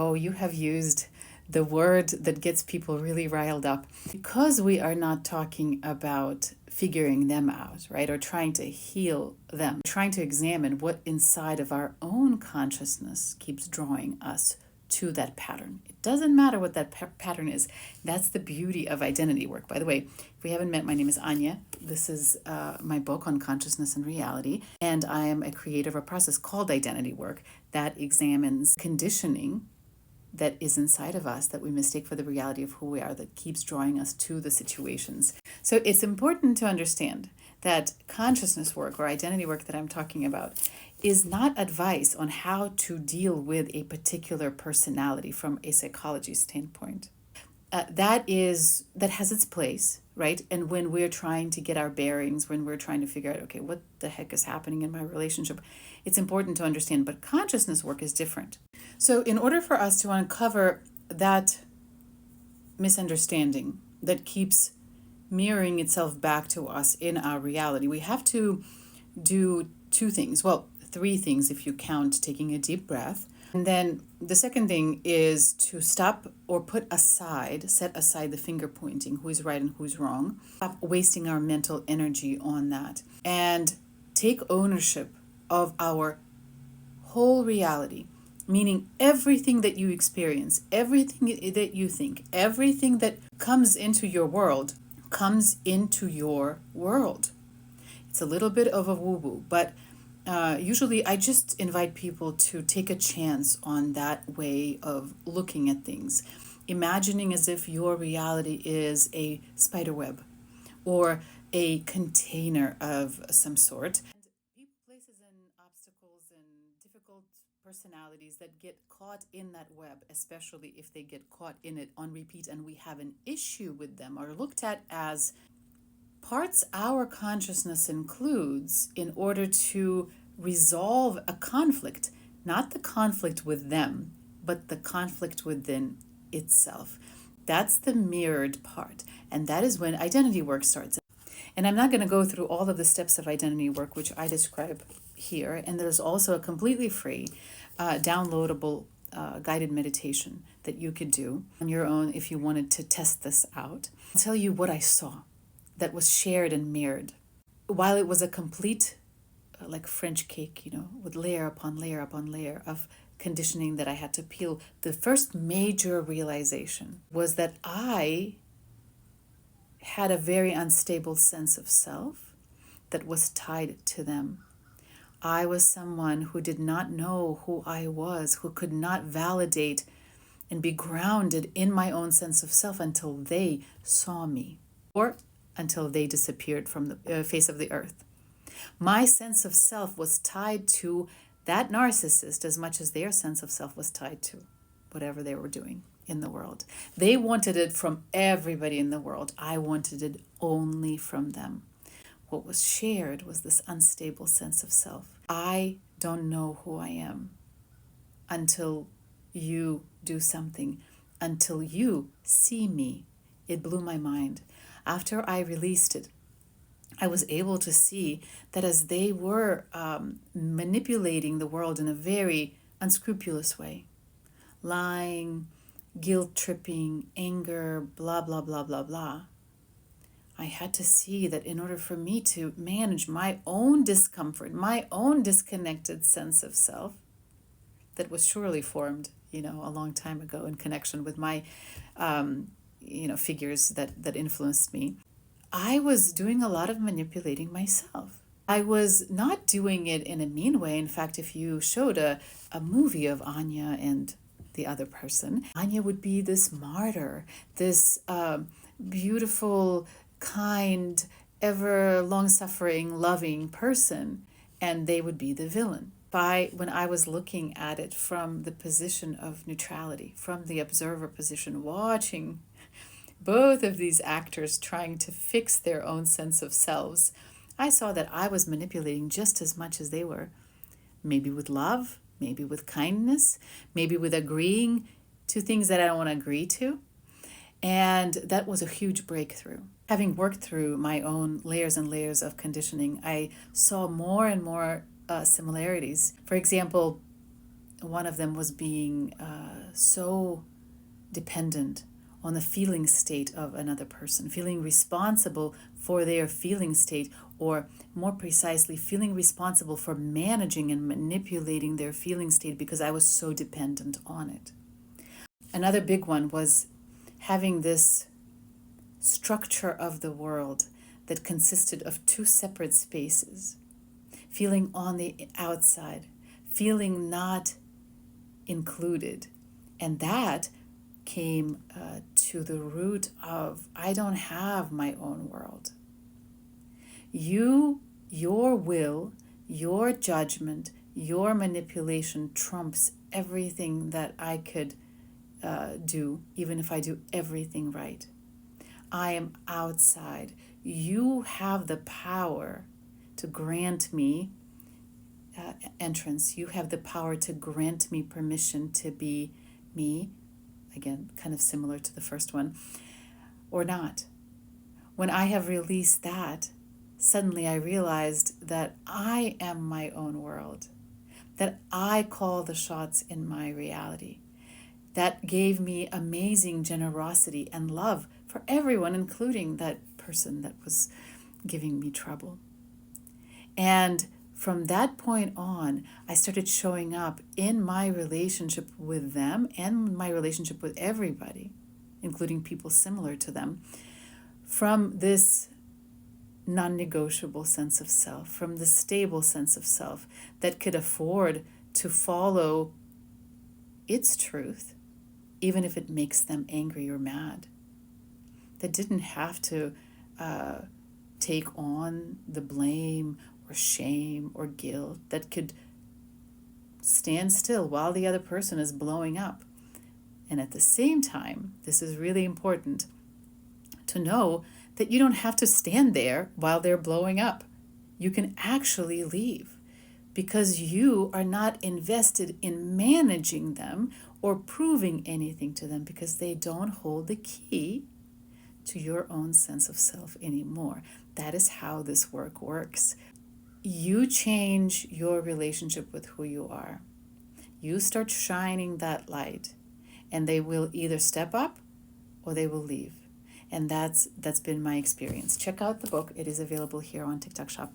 Oh, you have used the word that gets people really riled up because we are not talking about figuring them out, right? Or trying to heal them, trying to examine what inside of our own consciousness keeps drawing us to that pattern. It doesn't matter what that pattern is. That's the beauty of identity work. By the way, if we haven't met, my name is Anya. This is my book on consciousness and reality, and I am a creator of a process called identity work that examines conditioning that is inside of us that we mistake for the reality of who we are, that keeps drawing us to the situations. So it's important to understand that consciousness work or identity work that I'm talking about is not advice on how to deal with a particular personality from a psychology standpoint. That has its place, right? And when we're trying to get our bearings, when we're trying to figure out, okay, what the heck is happening in my relationship, it's important to understand. But consciousness work is different. So in order for us to uncover that misunderstanding that keeps mirroring itself back to us in our reality, we have to do two things. Well, three things if you count taking a deep breath. And then the second thing is to stop or set aside the finger pointing, who is right and who's wrong. Stop wasting our mental energy on that. And take ownership of our whole reality, meaning everything that you experience, everything that you think, everything that comes into your world comes into your world. It's a little bit of a woo-woo, but usually I just invite people to take a chance on that way of looking at things, imagining as if your reality is a spider web or a container of some sort. People, places, and obstacles and difficult personalities that get caught in that web, especially if they get caught in it on repeat and we have an issue with them, are looked at as parts our consciousness includes in order to resolve a conflict, not the conflict with them, but the conflict within itself. That's the mirrored part. And that is when identity work starts. And I'm not going to go through all of the steps of identity work, which I describe here. And there's also a completely free, downloadable guided meditation that you could do on your own if you wanted to test this out. I'll tell you what I saw that was shared and mirrored. While it was a complete, like French cake, with layer upon layer upon layer of conditioning that I had to peel, the first major realization was that I had a very unstable sense of self that was tied to them. I was someone who did not know who I was, who could not validate and be grounded in my own sense of self until they saw me, or until they disappeared from the face of the earth. My sense of self was tied to that narcissist as much as their sense of self was tied to whatever they were doing in the world. They wanted it from everybody in the world. I wanted it only from them. What was shared was this unstable sense of self. I don't know who I am until you do something, until you see me. It blew my mind. After I released it, I was able to see that as they were manipulating the world in a very unscrupulous way, lying, guilt tripping, anger, blah, blah, blah, blah, blah, I had to see that in order for me to manage my own discomfort, my own disconnected sense of self that was surely formed, a long time ago in connection with my, figures that influenced me, I was doing a lot of manipulating myself. I was not doing it in a mean way. In fact, if you showed a movie of Anya and the other person, Anya would be this martyr, this beautiful, kind, ever long-suffering, loving person, and they would be the villain. When I was looking at it from the position of neutrality, from the observer position, watching both of these actors trying to fix their own sense of selves, I saw that I was manipulating just as much as they were. Maybe with love, maybe with kindness, maybe with agreeing to things that I don't want to agree to. And that was a huge breakthrough. Having worked through my own layers and layers of conditioning, I saw more and more similarities. For example, one of them was being so dependent on the feeling state of another person, feeling responsible for their feeling state, or more precisely, feeling responsible for managing and manipulating their feeling state because I was so dependent on it. Another big one was having this structure of the world that consisted of two separate spaces, feeling on the outside, feeling not included. And that came to the root of, I don't have my own world. Your will, your judgment, your manipulation trumps everything that I could do, even if I do everything right. I am outside. You have the power to grant me entrance. You have the power to grant me permission to be me. Again, kind of similar to the first one, or not. When I have released that, suddenly I realized that I am my own world, that I call the shots in my reality. That gave me amazing generosity and love for everyone, including that person that was giving me trouble. And from that point on, I started showing up in my relationship with them and my relationship with everybody, including people similar to them, from this non-negotiable sense of self, from the stable sense of self that could afford to follow its truth, even if it makes them angry or mad. That didn't have to take on the blame or shame or guilt, that could stand still while the other person is blowing up. And at the same time, this is really important to know that you don't have to stand there while they're blowing up. You can actually leave because you are not invested in managing them or proving anything to them, because they don't hold the key to your own sense of self anymore. That is how this work works. You change your relationship with who you are. You start shining that light, and they will either step up or they will leave. And that's been my experience. Check out the book. It is available here on TikTok Shop.